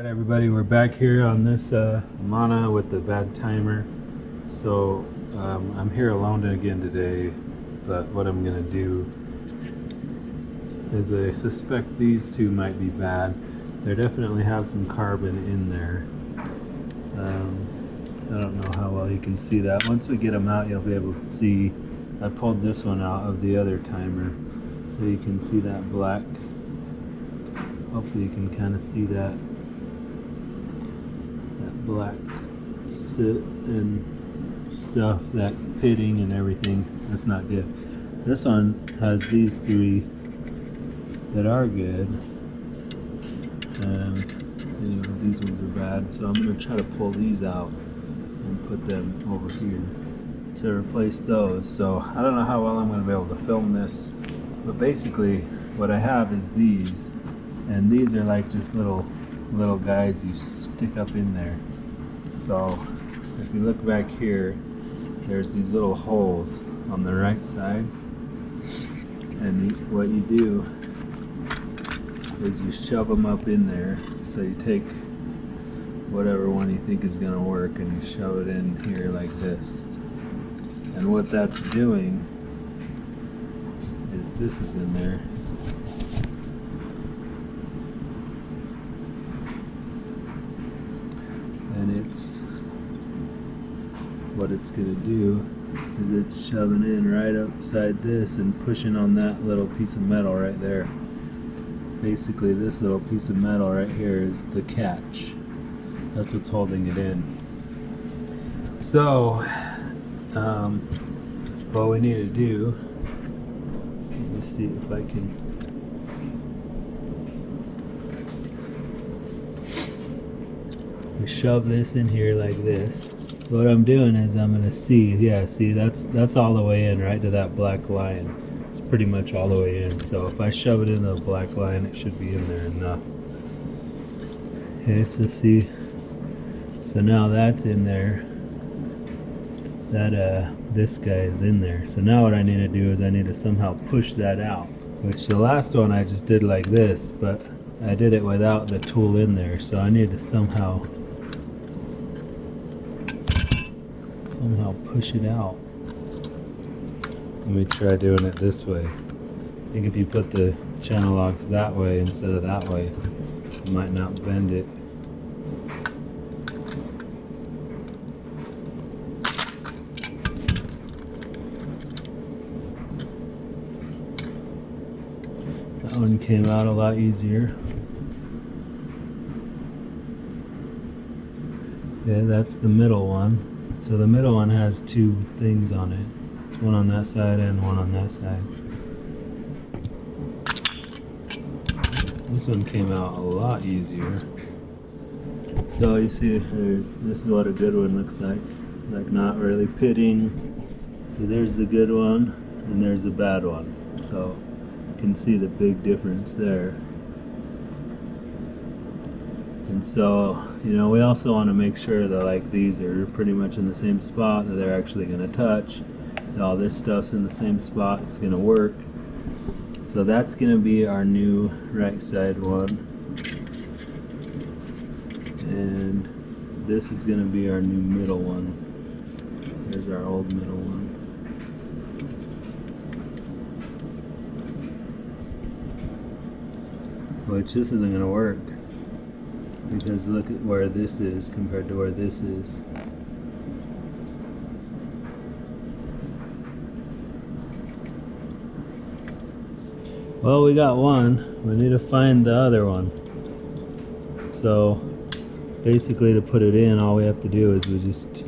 Alright everybody, we're back here on this Mana with the bad timer. So I'm here alone again today, but what I'm going to do is I suspect these two might be bad. They definitely have some carbon in there. I don't know how well you can see that. Once we get them out, you'll be able to see. I pulled this one out of the other timer so you can see that black. Hopefully you can kind of see that black soot and stuff, that pitting and everything. That's not good. This one has these three that are good, and these ones are bad, so I'm going to try to pull these out and put them over here to replace those. So I don't know how well I'm going to be able to film this, but basically what I have is these, and these are like just little guys you stick up in there. So if you look back here, there's these little holes on the right side, and what you do is you shove them up in there. So you take whatever one you think is going to work and you shove it in here like this, and what that's doing is this is in there. And what it's going to do is it's shoving in right upside this and pushing on that little piece of metal right there. Basically this little piece of metal right here is the catch. That's what's holding it in. So what we need to do, let me see if I can. We shove this in here like this. So what I'm doing is I'm gonna see that's all the way in, right to that black line. It's pretty much all the way in. So if I shove it in the black line, it should be in there enough. Okay, so see, so now that's in there. That this guy is in there. So now what I need to do is I need to somehow push that out. Which the last one I just did like this, but I did it without the tool in there. So I need to somehow push it out. Let me try doing it this way. I think if you put the channel locks that way instead of that way, it might not bend it. That one came out a lot easier. Yeah, that's the middle one. So the middle one has two things on it. It's one on that side and one on that side. This one came out a lot easier. So you see, this is what a good one looks like not really pitting. So there's the good one, and there's the bad one. So you can see the big difference there. And so, we also want to make sure that like these are pretty much in the same spot, that they're actually going to touch. That all this stuff's in the same spot, it's going to work. So that's going to be our new right side one. And this is going to be our new middle one. Here's our old middle one. Which this isn't going to work, because look at where this is compared to where this is. Well, we got one. We need to find the other one. So basically to put it in, all we have to do is we just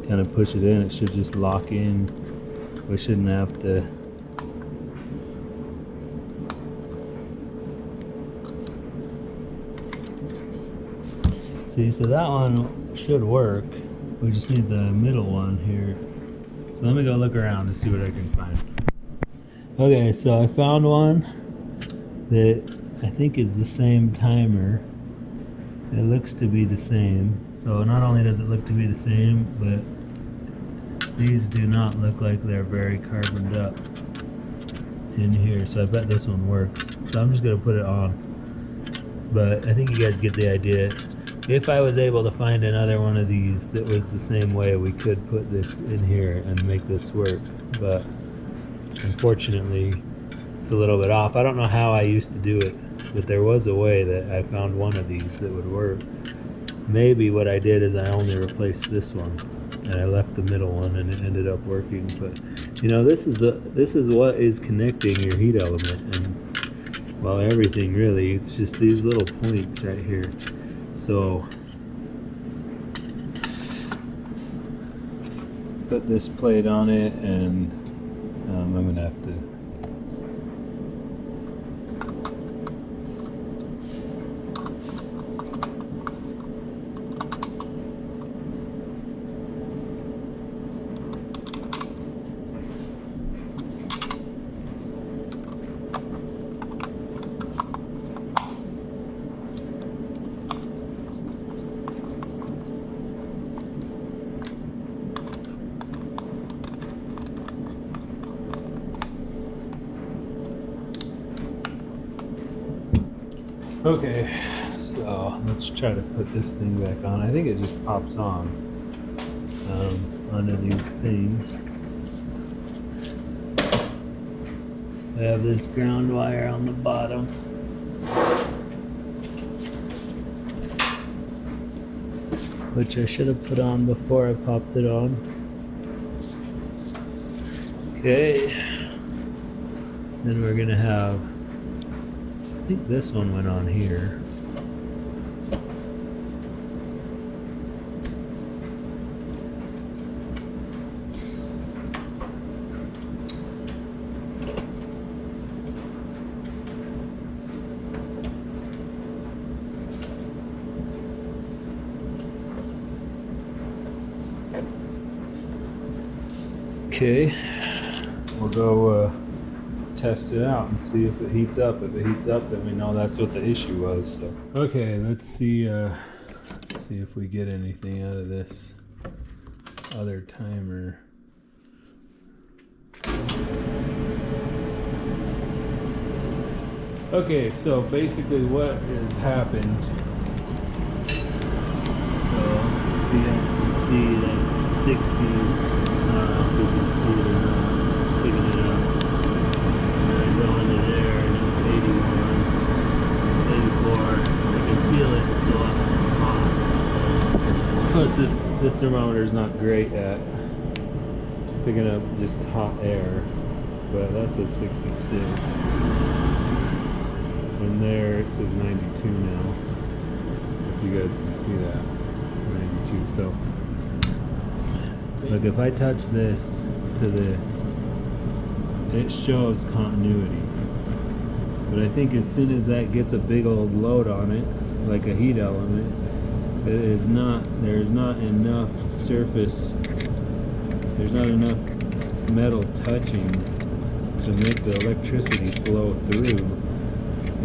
kind of push it in. It should just lock in. We shouldn't have to see, so that one should work. We just need the middle one here. So let me go look around and see what I can find. Okay, so I found one that I think is the same timer. It looks to be the same. So not only does it look to be the same, but these do not look like they're very carboned up in here. So I bet this one works. So I'm just gonna put it on. But I think you guys get the idea. If I was able to find another one of these that was the same way, we could put this in here and make this work. But unfortunately, it's a little bit off. I don't know how I used to do it, but there was a way that I found one of these that would work. Maybe what I did is I only replaced this one and I left the middle one and it ended up working. But you know, this is what is connecting your heat element, and well, everything really. It's just these little points right here. So put this plate on it, and I'm gonna have to okay, so let's try to put this thing back on. I think it just pops on under these things. I have this ground wire on the bottom. Which I should have put on before I popped it on. Okay. Then we're gonna have, I think this one went on here. Okay, we'll go test it out and see if it heats up. If it heats up, then we know that's what the issue was. So, okay, let's see if we get anything out of this other timer. Okay, so basically what has happened, so if you guys can see, that's 60, I don't know if you can see it or not, it's picking it up, and I go into there and it's 81, 84, I can feel it, so it's hot. Plus this thermometer is not great at picking up just hot air, but that says 66. And there it says 92 now, if you guys can see that, 92. So look, if I touch this to this, it shows continuity, but I think as soon as that gets a big old load on it, like a heat element, there's not enough surface, there's not enough metal touching to make the electricity flow through,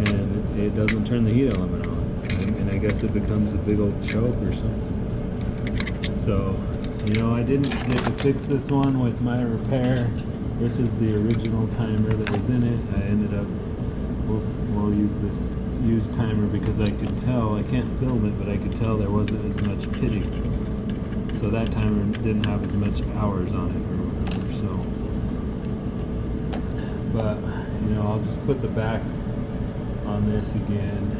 and it doesn't turn the heat element on, and I guess it becomes a big old choke or something. So, you know, I didn't get to fix this one with my repair. This is the original timer that was in it. I ended up, we'll use this used timer because I could tell, I can't film it, but I could tell there wasn't as much pitting. So that timer didn't have as much hours on it or whatever, so. But, you know, I'll just put the back on this again.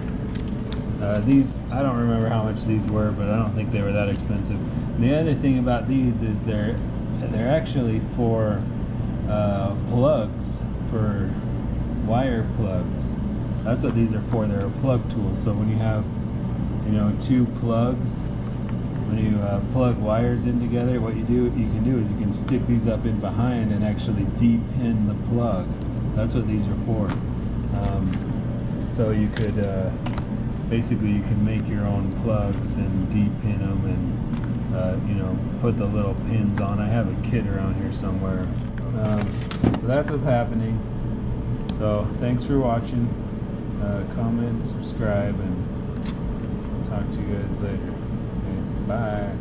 These, I don't remember how much these were, but I don't think they were that expensive. And the other thing about these is they're actually for plugs, for wire plugs. That's what these are for. They're a plug tool. So when you have, you know, two plugs, when you plug wires in together, what you can do is you can stick these up in behind and actually de-pin the plug. That's what these are for. So you could basically you can make your own plugs and de-pin them, and you know, put the little pins on. I have a kit around here somewhere. So that's what's happening. So thanks for watching. Comment, subscribe, and talk to you guys later. Okay, bye.